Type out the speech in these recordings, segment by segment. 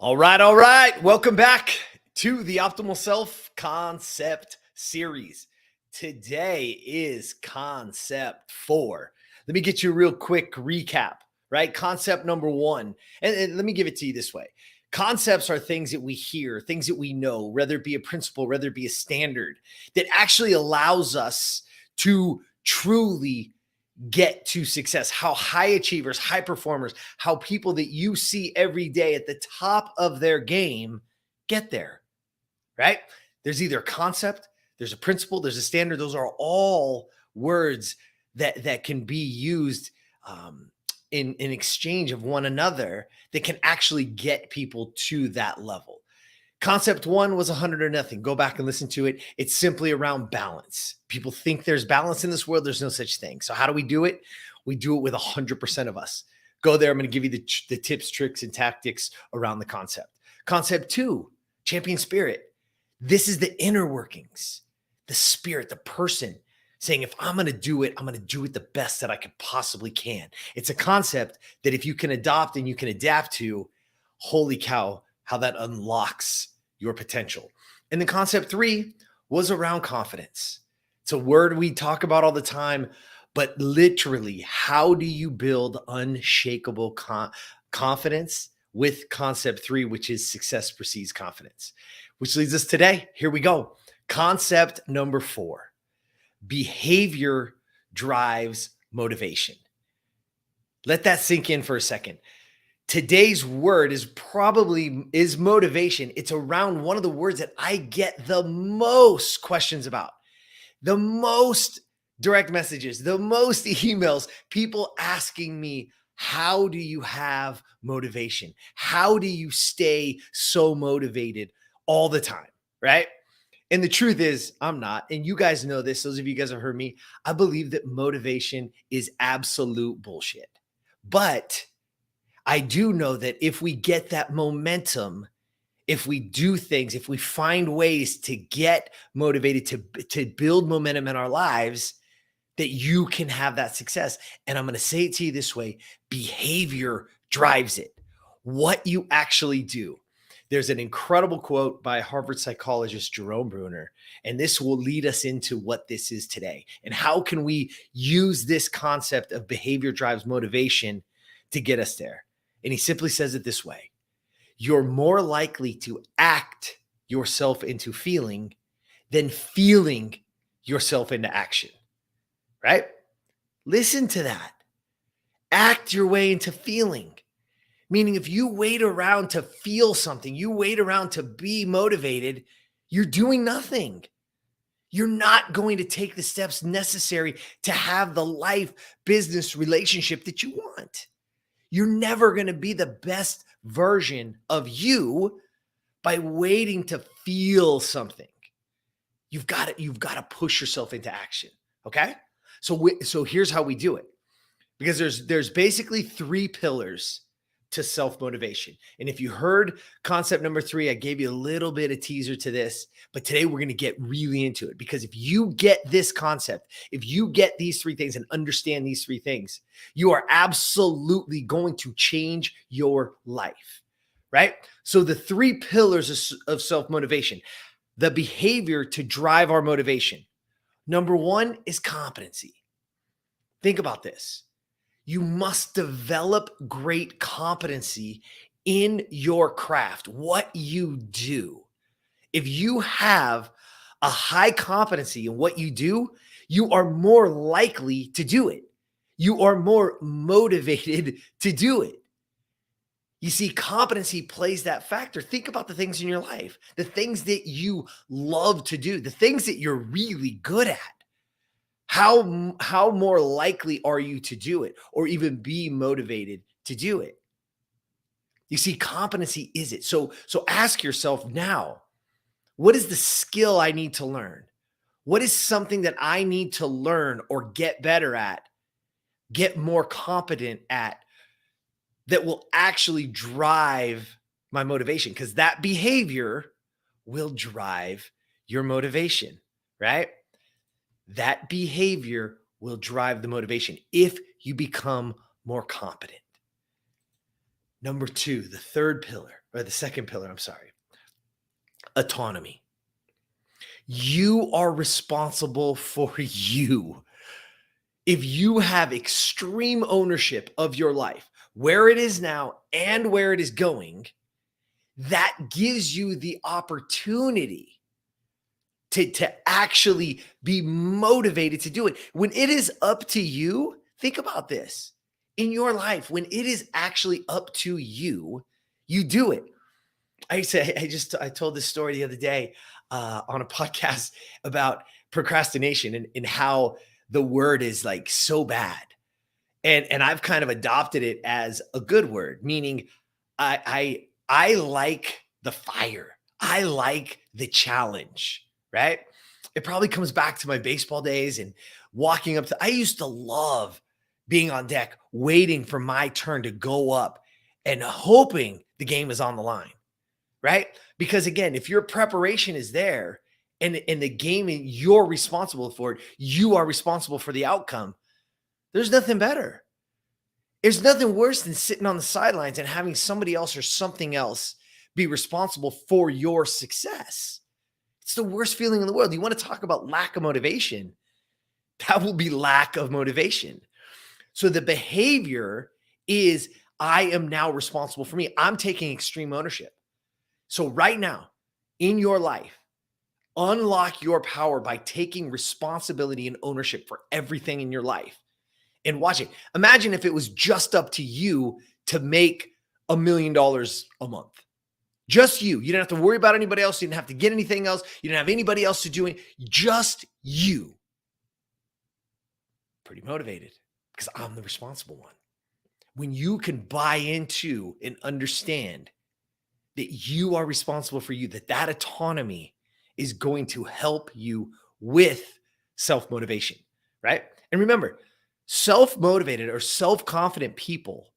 All right. Welcome back to the Optimal Self Concept Series. Today is concept 4. Let me get you a real quick recap, right? Concept number 1, and let me give it to you this way. Concepts are things that we hear, things that we know, whether it be a principle, whether it be a standard, that actually allows us to truly get to success, how high achievers, high performers, how people that you see every day at the top of their game get there, right? There's either a concept, there's a principle, there's a standard. Those are all words that can be used in exchange of one another that can actually get people to that level. Concept 1 was 100 or nothing. Go back and listen to it. It's simply around balance. People think there's balance in this world. There's no such thing. So how do we do it? We do it with 100% of us. Go there. I'm going to give you the tips, tricks, and tactics around the concept. Concept 2, champion spirit. This is the inner workings, the spirit, the person saying, if I'm going to do it, I'm going to do it the best that I could possibly can. It's a concept that if you can adopt and you can adapt to, holy cow, how that unlocks your potential. And then concept 3 was around confidence. It's a word we talk about all the time, but literally, how do you build unshakable confidence with concept 3, which is success precedes confidence, which leads us today. Here we go. Concept number 4, behavior drives motivation. Let that sink in for a second. Today's word is motivation. It's around one of the words that I get the most questions about, the most direct messages, the most emails, people asking me, how do you have motivation? How do you stay so motivated all the time, right? And the truth is, I'm not. And you guys know this. Those of you guys have heard me. I believe that motivation is absolute bullshit. But I do know that if we get that momentum, if we do things, if we find ways to get motivated, to build momentum in our lives, that you can have that success. And I'm going to say it to you this way: behavior drives it. What you actually do. There's an incredible quote by Harvard psychologist Jerome Bruner, and this will lead us into what this is today. And how can we use this concept of behavior drives motivation to get us there? And he simply says it this way: you're more likely to act yourself into feeling than feeling yourself into action, right? Listen to that. Act your way into feeling. Meaning if you wait around to feel something, you wait around to be motivated, you're doing nothing. You're not going to take the steps necessary to have the life, business, relationship that you want. You're never going to be the best version of you by waiting to feel something. You've got to push yourself into action. Okay. So here's how we do it, because there's basically 3 pillars to self-motivation. And if you heard concept number 3, I gave you a little bit of teaser to this, but today we're going to get really into it, because if you get this concept, if you get these 3 things and understand these 3 things, you are absolutely going to change your life, right? So the 3 pillars of self-motivation, the behavior to drive our motivation. Number 1 is competency. Think about this. You must develop great competency in your craft, what you do. If you have a high competency in what you do, you are more likely to do it. You are more motivated to do it. You see, competency plays that factor. Think about the things in your life, the things that you love to do, the things that you're really good at. How more likely are you to do it or even be motivated to do it? You see, competency is it. So ask yourself now, what is the skill I need to learn? What is something that I need to learn or get better at, get more competent at, that will actually drive my motivation? Because that behavior will drive your motivation, right? That behavior will drive the motivation if you become more competent. Number two, the third pillar, or the second pillar, I'm sorry, autonomy. You are responsible for you. If you have extreme ownership of your life, where it is now and where it is going, that gives you the opportunity to actually be motivated to do it. When it is up to you, think about this. In your life, when it is actually up to you, you do it. I told this story the other day on a podcast about procrastination and how the word is like so bad. And I've kind of adopted it as a good word, meaning I like the fire. I like the challenge, right? It probably comes back to my baseball days and walking up I used to love being on deck, waiting for my turn to go up and hoping the game is on the line, right? Because again, if your preparation is there and the game, you're responsible for it, you are responsible for the outcome. There's nothing better. There's nothing worse than sitting on the sidelines and having somebody else or something else be responsible for your success. It's the worst feeling in the world. You want to talk about lack of motivation? That will be lack of motivation. So the behavior is, I am now responsible for me. I'm taking extreme ownership. So right now in your life, unlock your power by taking responsibility and ownership for everything in your life. And watch it. Imagine if it was just up to you to make $1 million a month. Just you. You didn't have to worry about anybody else. You didn't have to get anything else. You didn't have anybody else to do it. Just you. Pretty motivated because I'm the responsible one. When you can buy into and understand that you are responsible for you, that autonomy is going to help you with self-motivation, right? And remember, self-motivated or self-confident people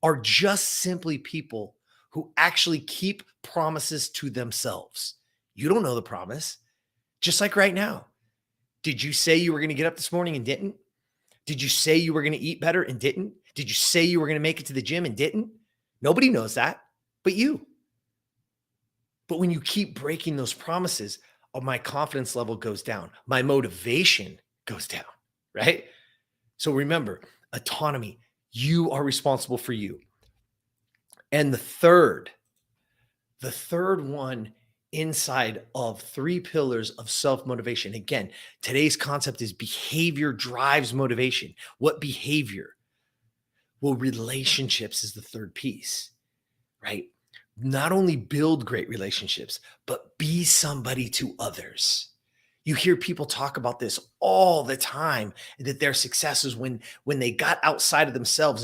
are just simply people who actually keep promises to themselves. You don't know the promise. Just like right now. Did you say you were going to get up this morning and didn't? Did you say you were going to eat better and didn't? Did you say you were going to make it to the gym and didn't? Nobody knows that but you. But when you keep breaking those promises, my confidence level goes down. My motivation goes down, right? So remember, autonomy, you are responsible for you. And the third one inside of 3 pillars of self-motivation. Again, today's concept is behavior drives motivation. What behavior? Well, relationships is the third piece, right? Not only build great relationships, but be somebody to others. You hear people talk about this all the time, that their success is when they got outside of themselves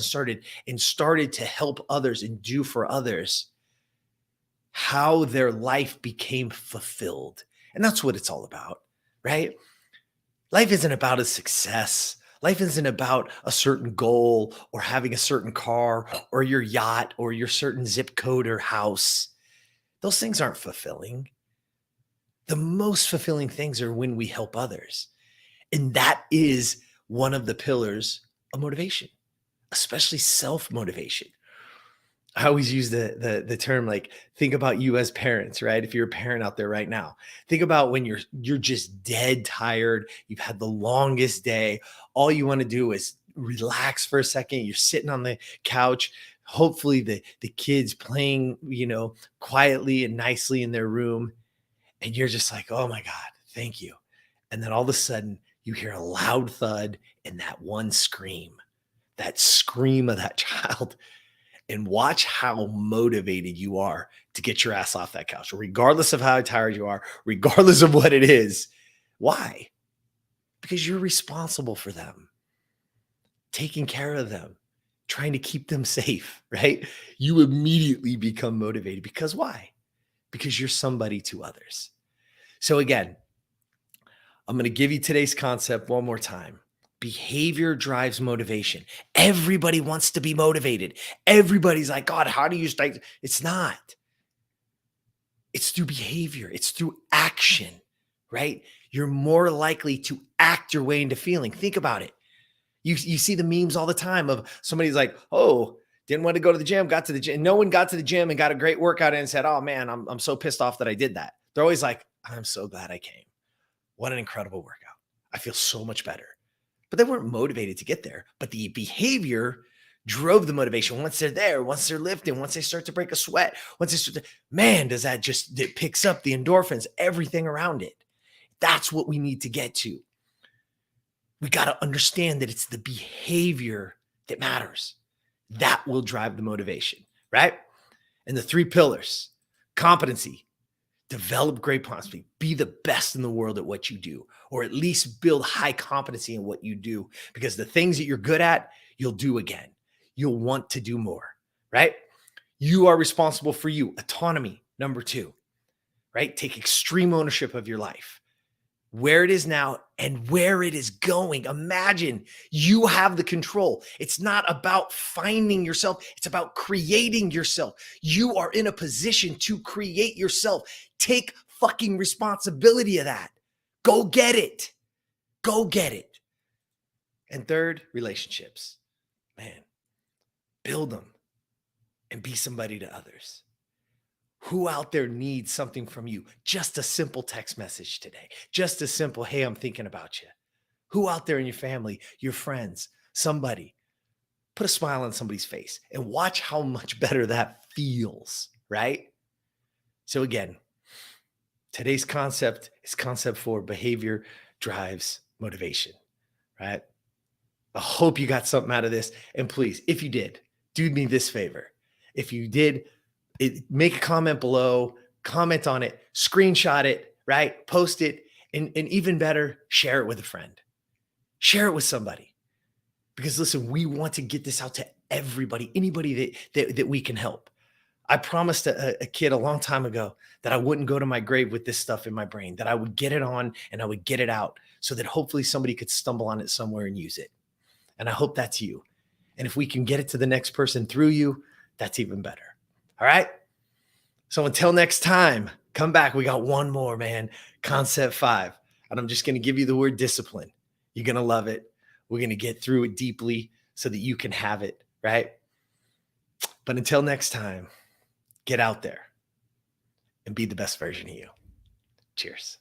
and started to help others and do for others, how their life became fulfilled. And that's what it's all about, right? Life isn't about a success. Life isn't about a certain goal or having a certain car or your yacht or your certain zip code or house. Those things aren't fulfilling. The most fulfilling things are when we help others. And that is one of the pillars of motivation, especially self-motivation. I always use the term, like, think about you as parents, right? If you're a parent out there right now, think about when you're just dead tired. You've had the longest day. All you want to do is relax for a second. You're sitting on the couch. Hopefully the kids playing, quietly and nicely in their room. And you're just like, oh my God, thank you. And then all of a sudden you hear a loud thud and that one scream, that scream of that child. And watch how motivated you are to get your ass off that couch, regardless of how tired you are, regardless of what it is. Why? Because you're responsible for them, taking care of them, trying to keep them safe, right? You immediately become motivated because why? Because you're somebody to others. So again, I'm going to give you today's concept one more time. Behavior drives motivation. Everybody wants to be motivated. Everybody's like, God, how do you start? It's not. It's through behavior. It's through action, right? You're more likely to act your way into feeling. Think about it. You see the memes all the time of somebody's like, oh, Didn't want to go to the gym, got to the gym. No one got to the gym and got a great workout in and said, oh man, I'm so pissed off that I did that. They're always like, I'm so glad I came. What an incredible workout. I feel so much better. But they weren't motivated to get there. But the behavior drove the motivation. Once they're there, once they're lifting, once they start to break a sweat, once they start to, man, does that just, it picks up the endorphins, everything around it. That's what we need to get to. We got to understand that it's the behavior that matters. That will drive the motivation, right? And the 3 pillars: competency, develop great competency, be the best in the world at what you do, or at least build high competency in what you do, because the things that you're good at, you'll do again. You'll want to do more, right? You are responsible for you. Autonomy, number 2, right? Take extreme ownership of your life, where it is now and where it is going. Imagine you have the control. It's not about finding yourself. It's about creating yourself. You are in a position to create yourself. Take fucking responsibility of that. Go get it. Go get it. And 3rd, relationships. Man, build them and be somebody to others. Who out there needs something from you? Just a simple text message today. Just a simple, hey, I'm thinking about you. Who out there in your family, your friends, somebody? Put a smile on somebody's face and watch how much better that feels, right? So again, today's concept is concept 4, behavior drives motivation, right? I hope you got something out of this. And please, if you did, do me this favor. If you did, make a comment below, comment on it, screenshot it, right? Post it, and even better, share it with a friend. Share it with somebody. Because listen, we want to get this out to everybody, anybody that we can help. I promised a kid a long time ago that I wouldn't go to my grave with this stuff in my brain, that I would get it on and I would get it out so that hopefully somebody could stumble on it somewhere and use it. And I hope that's you. And if we can get it to the next person through you, that's even better. All right. So until next time, come back. We got one more, man. Concept 5. And I'm just going to give you the word discipline. You're going to love it. We're going to get through it deeply so that you can have it, right? But until next time, get out there and be the best version of you. Cheers.